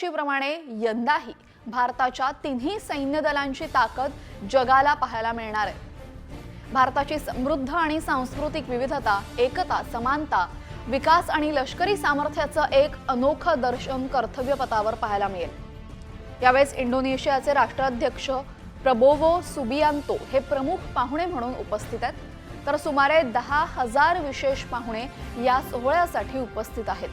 दरवर्षीप्रमाणे यंदाही भारताच्या तिन्ही सैन्य दलांची ताकद जगाला पाहायला मिळणार आहे। भारताची समृद्ध आणि सांस्कृतिक विविधता, एकता, समानता, विकास आणि लष्करी सामर्थ्याचं एक अनोखं दर्शन कर्तव्यपथावर पाहायला मिळेल। यावेळेस इंडोनेशियाचे राष्ट्राध्यक्ष प्रबोवो सुबियांतो हे प्रमुख पाहुणे म्हणून उपस्थित आहेत, तर सुमारे 10,000 विशेष पाहुणे या सोहळ्यासाठी उपस्थित आहेत।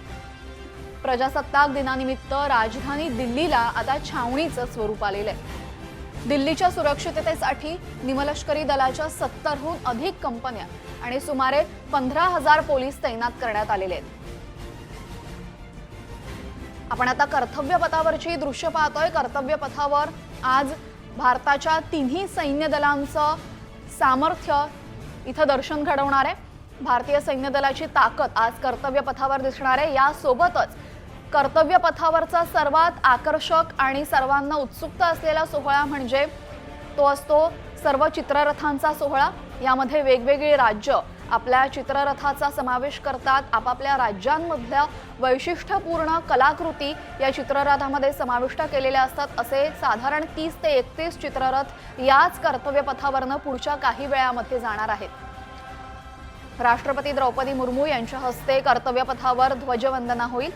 प्रजासत्ताक दिनानिमित्त राजधानी दिल्लीला आता छावणीचं स्वरूप आलेलं आहे। दिल्लीच्या सुरक्षिततेसाठी निमलष्करी दलाच्या 70हून अधिक कंपन्या आणि सुमारे 15,000 पोलीस तैनात करण्यात आलेले आहेत। आपण आता कर्तव्यपथावरची दृश्य पाहतोय। कर्तव्यपथावर आज भारताच्या तिन्ही सैन्य दलांचं सामर्थ्य इथं दर्शन घडवणार आहे। भारतीय सैन्य दलाची ताकद आज कर्तव्यपथावर दिसणार आहे। यासोबतच कर्तव्यपथावरचा सर्वात आकर्षक आणि सर्वांना उत्सुकता असलेला सोहळा म्हणजे तो असतो सर्व चित्ररथांचा सोहळा। यामध्ये वेगवेगळी राज्य आपल्या चित्ररथाचा समावेश करतात। आपापल्या राज्यांमधल्या वैशिष्ट्यपूर्ण कलाकृती या चित्ररथामध्ये समाविष्ट केलेल्या असतात। असे साधारण 30 ते 31 चित्ररथ याच कर्तव्यपथावरनं पुढच्या काही वेळामध्ये जाणार आहेत। राष्ट्रपती द्रौपदी मुर्मू यांच्या हस्ते कर्तव्यपथावर ध्वजवंदना होईल।